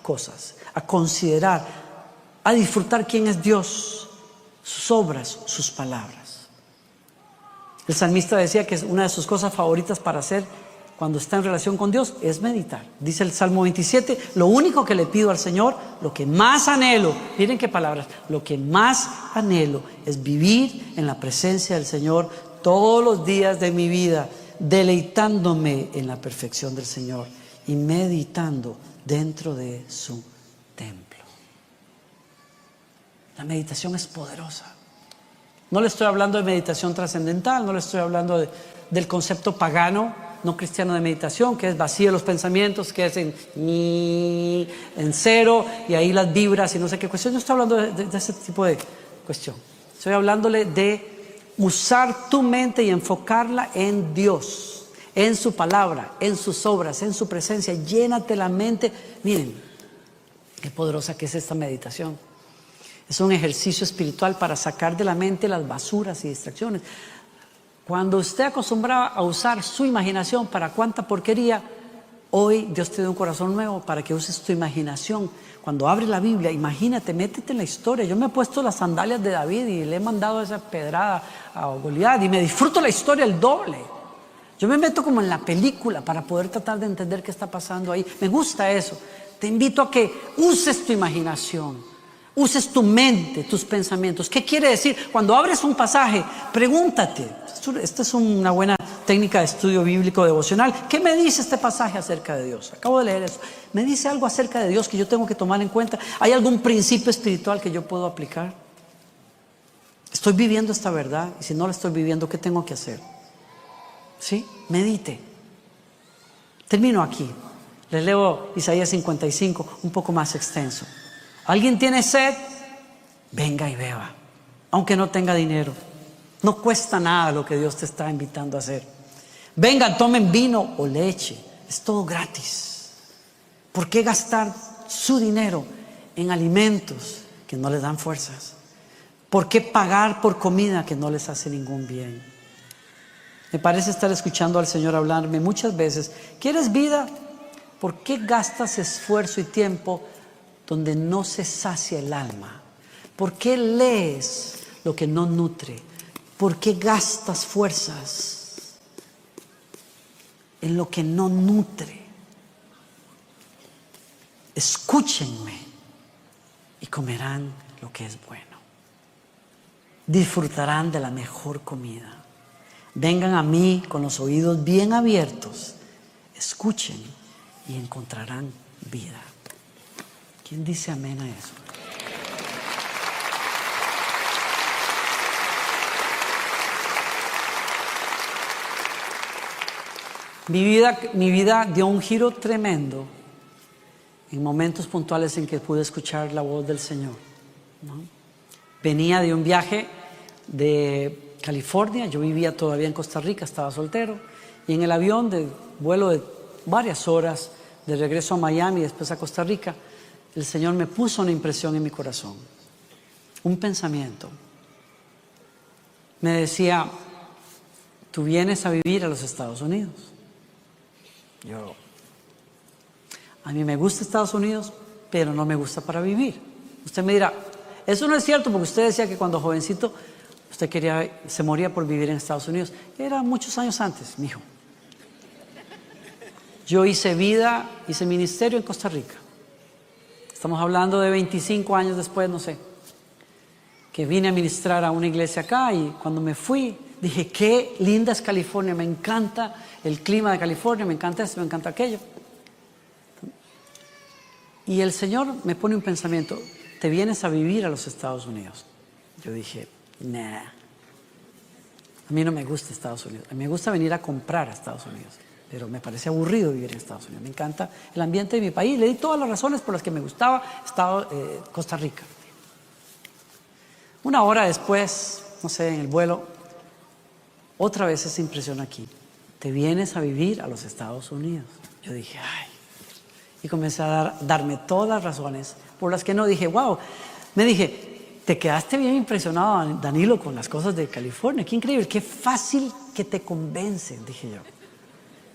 cosas, a considerar, a disfrutar quién es Dios, sus obras, sus palabras. El salmista decía que una de sus cosas favoritas para hacer cuando está en relación con Dios es meditar. Dice el Salmo 27, lo único que le pido al Señor, lo que más anhelo, miren qué palabras, lo que más anhelo es vivir en la presencia del Señor todos los días de mi vida, deleitándome en la perfección del Señor y meditando dentro de su templo. La meditación es poderosa. No le estoy hablando de meditación trascendental, no le estoy hablando del concepto pagano, no cristiano de meditación, que es vacío los pensamientos, que es en cero y ahí las vibras y no sé qué cuestión. Yo estoy hablando de ese tipo de cuestión. Estoy hablándole de usar tu mente y enfocarla en Dios, en su palabra, en sus obras, en su presencia. Llénate la mente. Miren, qué poderosa que es esta meditación. Es un ejercicio espiritual para sacar de la mente las basuras y distracciones. Cuando usted acostumbraba a usar su imaginación para cuánta porquería, hoy Dios te da un corazón nuevo para que uses tu imaginación. Cuando abres la Biblia, imagínate, métete en la historia. Yo me he puesto las sandalias de David y le he mandado esa pedrada a Goliat y me disfruto la historia el doble. Yo me meto como en la película para poder tratar de entender qué está pasando ahí. Me gusta eso. Te invito a que uses tu imaginación. Uses tu mente, tus pensamientos. ¿Qué quiere decir? Cuando abres un pasaje, pregúntate. Esta es una buena técnica de estudio bíblico devocional. ¿Qué me dice este pasaje acerca de Dios? Acabo de leer eso. ¿Me dice algo acerca de Dios que yo tengo que tomar en cuenta? ¿Hay algún principio espiritual que yo puedo aplicar? ¿Estoy viviendo esta verdad? Y si no la estoy viviendo, ¿qué tengo que hacer? ¿Sí? Medite. Termino aquí. Les leo Isaías 55, un poco más extenso. ¿Alguien tiene sed? Venga y beba, aunque no tenga dinero. No cuesta nada lo que Dios te está invitando a hacer. Vengan, tomen vino o leche. Es todo gratis. ¿Por qué gastar su dinero en alimentos que no les dan fuerzas? ¿Por qué pagar por comida que no les hace ningún bien? Me parece estar escuchando al Señor hablarme muchas veces. ¿Quieres vida? ¿Por qué gastas esfuerzo y tiempo donde no se sacia el alma? ¿Por qué lees lo que no nutre? ¿Por qué gastas fuerzas en lo que no nutre? Escúchenme y comerán lo que es bueno. Disfrutarán de la mejor comida. Vengan a mí con los oídos bien abiertos. Escuchen y encontrarán vida. ¿Quién dice amén a eso? Mi vida dio un giro tremendo en momentos puntuales en que pude escuchar la voz del Señor, ¿no? Venía de un viaje de California, yo vivía todavía en Costa Rica, estaba soltero, y en el avión de vuelo de varias horas de regreso a Miami y después a Costa Rica, el Señor me puso una impresión en mi corazón, un pensamiento. Me decía, tú vienes a vivir a los Estados Unidos. A mí me gusta Estados Unidos, pero no me gusta para vivir. Usted me dirá, eso no es cierto, porque usted decía que cuando jovencito usted se moría por vivir en Estados Unidos. Era muchos años antes, mijo. Yo hice vida, hice ministerio en Costa Rica. Estamos hablando de 25 años después, no sé, que vine a ministrar a una iglesia acá, y cuando me fui dije, qué linda es California, me encanta el clima de California, me encanta esto, me encanta aquello. Y el Señor me pone un pensamiento, te vienes a vivir a los Estados Unidos. Yo dije, nah, a mí no me gusta Estados Unidos, a mí me gusta venir a comprar a Estados Unidos, pero me parece aburrido vivir en Estados Unidos, me encanta el ambiente de mi país, le di todas las razones por las que me gustaba Costa Rica. Una hora después, no sé, en el vuelo, otra vez esa impresión aquí, te vienes a vivir a los Estados Unidos. Yo dije, ay, y comencé a darme todas las razones por las que no. Dije, wow, me dije, te quedaste bien impresionado, Danilo, con las cosas de California, qué increíble, qué fácil que te convencen, dije yo.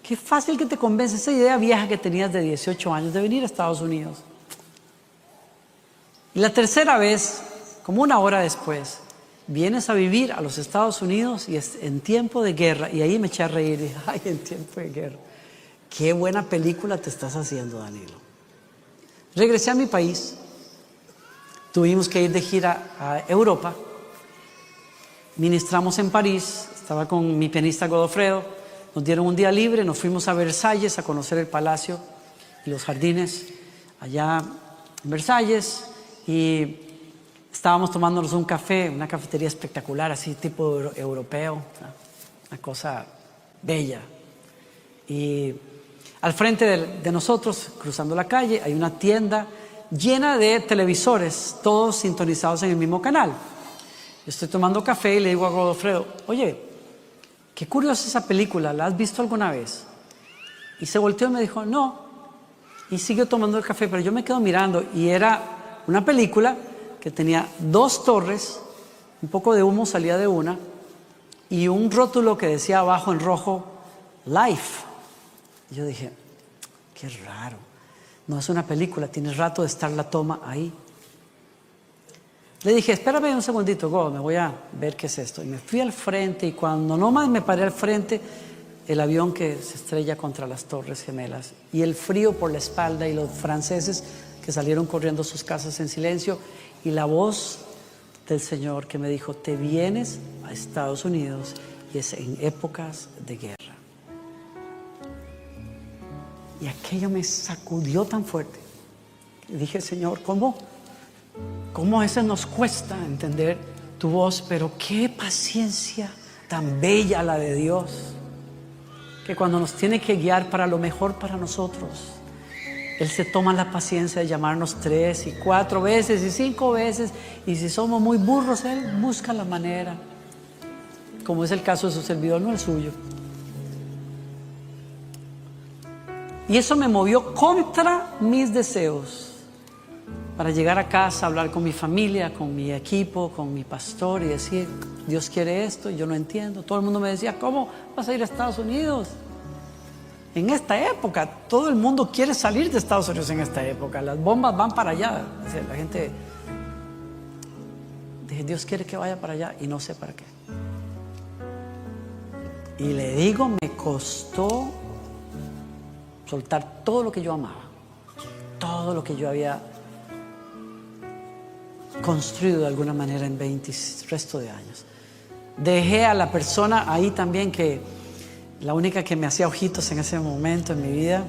Qué fácil que te convence esa idea vieja que tenías de 18 años de venir a Estados Unidos. Y la tercera vez, como una hora después, vienes a vivir a los Estados Unidos y es en tiempo de guerra. Y ahí me eché a reír y dije, ay, en tiempo de guerra. qué buena película te estás haciendo, Danilo. Regresé a mi país. Tuvimos que ir de gira a Europa. Ministramos en París. Estaba con mi pianista Godofredo. Nos dieron un día libre. Nos fuimos a Versalles a conocer el palacio y los jardines allá en Versalles. Y estábamos tomándonos un café, una cafetería espectacular, así tipo europeo. Una cosa bella. Y al frente de nosotros, cruzando la calle, hay una tienda llena de televisores, todos sintonizados en el mismo canal. Yo estoy tomando café y le digo a Godofredo, oye, qué curiosa esa película, ¿la has visto alguna vez? Y se volteó y me dijo, no. Y siguió tomando el café, pero yo me quedo mirando y era una película que tenía 2 torres, un poco de humo salía de una y un rótulo que decía abajo en rojo, Life. Y yo dije, qué raro, no es una película, tiene rato de estar la toma ahí. Le dije, espérame un segundito, Go, me voy a ver qué es esto. Y me fui al frente y cuando nomás me paré al frente, el avión que se estrella contra las Torres Gemelas y el frío por la espalda y los franceses que salieron corriendo a sus casas en silencio y la voz del Señor que me dijo, te vienes a Estados Unidos y es en épocas de guerra. Y aquello me sacudió tan fuerte. Y dije, Señor, ¿cómo a veces nos cuesta entender tu voz? Pero qué paciencia tan bella la de Dios, que cuando nos tiene que guiar para lo mejor para nosotros, Él se toma la paciencia de llamarnos 3 y 4 veces y 5 veces. Y si somos muy burros, Él busca la manera, como es el caso de su servidor, no el suyo. Y eso me movió contra mis deseos para llegar a casa, hablar con mi familia, con mi equipo, con mi pastor y decir, Dios quiere esto, y yo no entiendo. Todo el mundo me decía, ¿cómo vas a ir a Estados Unidos? En esta época, todo el mundo quiere salir de Estados Unidos en esta época. Las bombas van para allá. O sea, la gente, dije, Dios quiere que vaya para allá y no sé para qué. Y le digo, me costó soltar todo lo que yo amaba, todo lo que yo había construido de alguna manera en 20 resto de años. Dejé a la persona ahí también que la única que me hacía ojitos en ese momento en mi vida.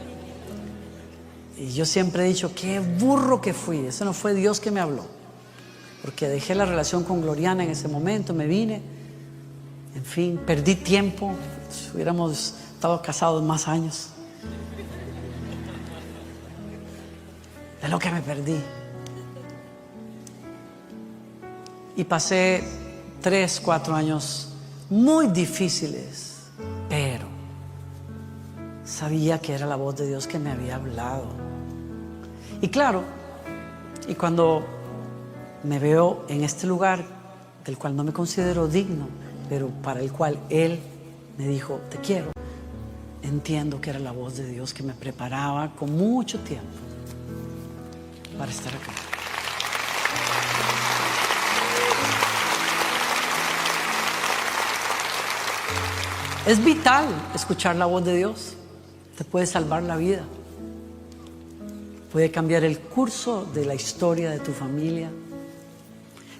Y yo siempre he dicho, qué burro que fui. Eso no fue Dios que me habló, porque dejé la relación con Gloriana en ese momento, me vine, en fin, perdí tiempo. Si hubiéramos estado casados más años de lo que me perdí. Y pasé 3, 4 años muy difíciles, pero sabía que era la voz de Dios que me había hablado. Y claro, y cuando me veo en este lugar del cual no me considero digno, pero para el cual Él me dijo, te quiero, entiendo que era la voz de Dios que me preparaba con mucho tiempo para estar acá. Es vital escuchar la voz de Dios. Te puede salvar la vida. Puede cambiar el curso de la historia de tu familia.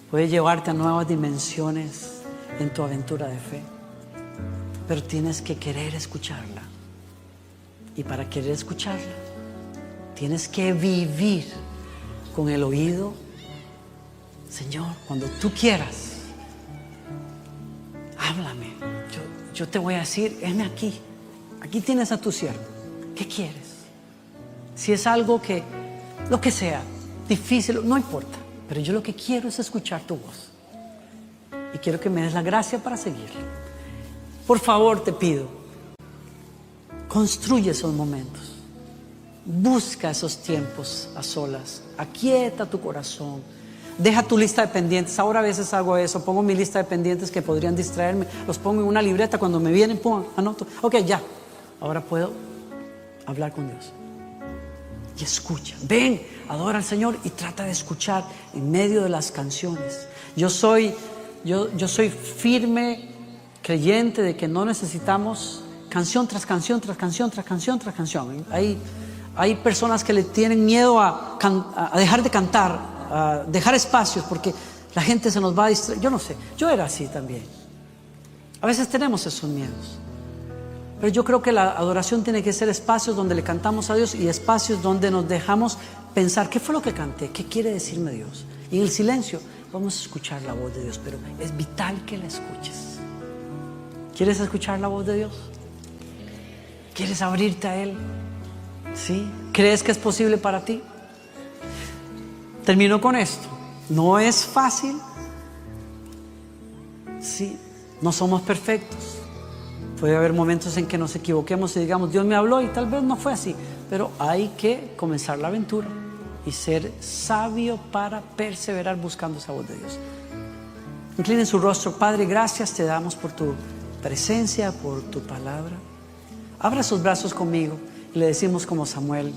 Puede llevarte a nuevas dimensiones en tu aventura de fe. Pero tienes que querer escucharla. Y para querer escucharla, tienes que vivir con el oído. Señor, cuando tú quieras, háblame. Yo te voy a decir, heme aquí. Aquí tienes a tu siervo. ¿Qué quieres? Si es algo que, lo que sea, difícil, no importa. Pero yo lo que quiero es escuchar tu voz. Y quiero que me des la gracia para seguirla. Por favor, te pido, construye esos momentos. Busca esos tiempos a solas. Aquieta tu corazón. Deja tu lista de pendientes. Ahora a veces hago eso. Pongo mi lista de pendientes que podrían distraerme. Los pongo en una libreta. Cuando me vienen, pum, anoto. Ok, ya. Ahora puedo hablar con Dios. Y escucha. Ven, adora al Señor y trata de escuchar en medio de las canciones. Yo soy firme creyente de que no necesitamos canción tras canción, tras canción, tras canción, tras canción. Hay personas que le tienen miedo a dejar de cantar, a dejar espacios, porque la gente se nos va a distraer. Yo no sé, yo era así también. A veces tenemos esos miedos. Pero yo creo que la adoración tiene que ser espacios donde le cantamos a Dios y espacios donde nos dejamos pensar, ¿qué fue lo que canté? ¿Qué quiere decirme Dios? Y en el silencio vamos a escuchar la voz de Dios, pero es vital que la escuches. ¿Quieres escuchar la voz de Dios? ¿Quieres abrirte a Él? ¿Sí? ¿Crees que es posible para ti? Termino con esto. No es fácil. Sí, no somos perfectos. Puede haber momentos en que nos equivoquemos y digamos, Dios me habló y tal vez no fue así. Pero hay que comenzar la aventura y ser sabio para perseverar buscando esa voz de Dios. Inclinen su rostro. Padre, gracias te damos por tu presencia, por tu palabra. Abra sus brazos conmigo y le decimos como Samuel: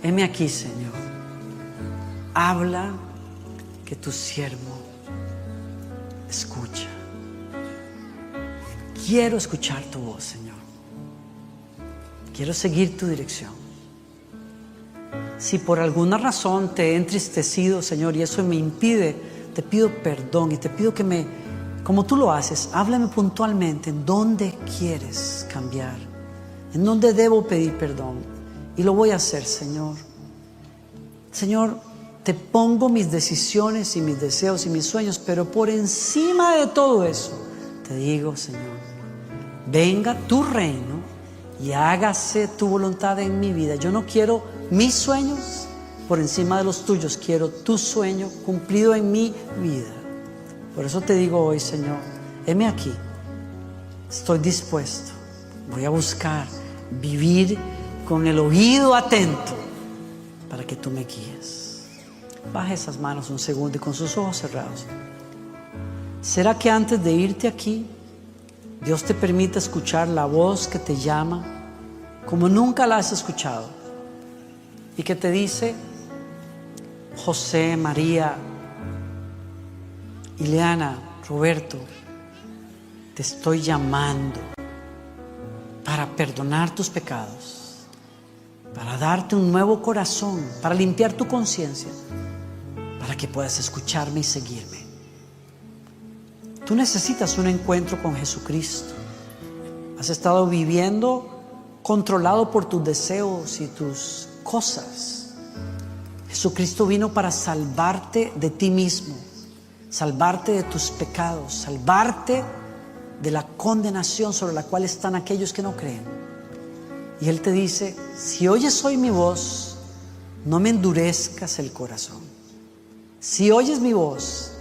heme aquí, Señor. Habla, que tu siervo escucha. Quiero escuchar tu voz, Señor. Quiero seguir tu dirección. Si por alguna razón te he entristecido, Señor, y eso me impide, te pido perdón y te pido que como tú lo haces, háblame puntualmente en dónde quieres cambiar, en dónde debo pedir perdón. Y lo voy a hacer, Señor. Señor, te pongo mis decisiones y mis deseos y mis sueños, pero por encima de todo eso, te digo, Señor, venga tu reino y hágase tu voluntad en mi vida. Yo no quiero mis sueños por encima de los tuyos, quiero tu sueño cumplido en mi vida. Por eso te digo hoy, Señor, heme aquí, estoy dispuesto, voy a buscar vivir con el oído atento para que tú me guíes. Baja esas manos un segundo y con sus ojos cerrados. ¿Será que antes de irte aquí, Dios te permite escuchar la voz que te llama como nunca la has escuchado y que te dice: José, María, Ileana, Roberto, te estoy llamando para perdonar tus pecados, para darte un nuevo corazón, para limpiar tu conciencia, para que puedas escucharme y seguirme? Tú necesitas un encuentro con Jesucristo. Has estado viviendo controlado por tus deseos y tus cosas. Jesucristo vino para salvarte de ti mismo, salvarte de tus pecados, salvarte de la condenación sobre la cual están aquellos que no creen. Y Él te dice: si oyes hoy mi voz, no me endurezcas el corazón. Si oyes mi voz,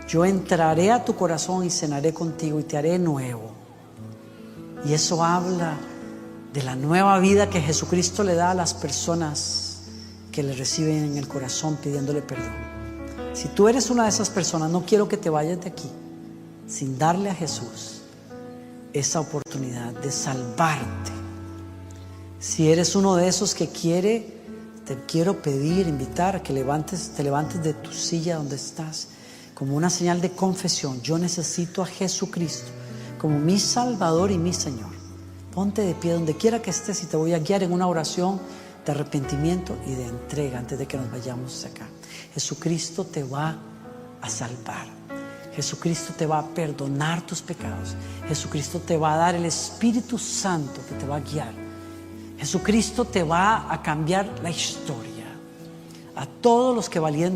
yo entraré a tu corazón y cenaré contigo y te haré nuevo. Y eso habla de la nueva vida que Jesucristo le da a las personas que le reciben en el corazón pidiéndole perdón. Si tú eres una de esas personas, no quiero que te vayas de aquí sin darle a Jesús esa oportunidad de salvarte. Si eres uno de esos que te quiero pedir, invitar a que te levantes de tu silla donde estás, como una señal de confesión: yo necesito a Jesucristo como mi Salvador y mi Señor. Ponte de pie donde quiera que estés y te voy a guiar en una oración de arrepentimiento y de entrega antes de que nos vayamos acá. Jesucristo te va a salvar. Jesucristo te va a perdonar tus pecados. Jesucristo te va a dar el Espíritu Santo que te va a guiar. Jesucristo te va a cambiar la historia. A todos los que valientemente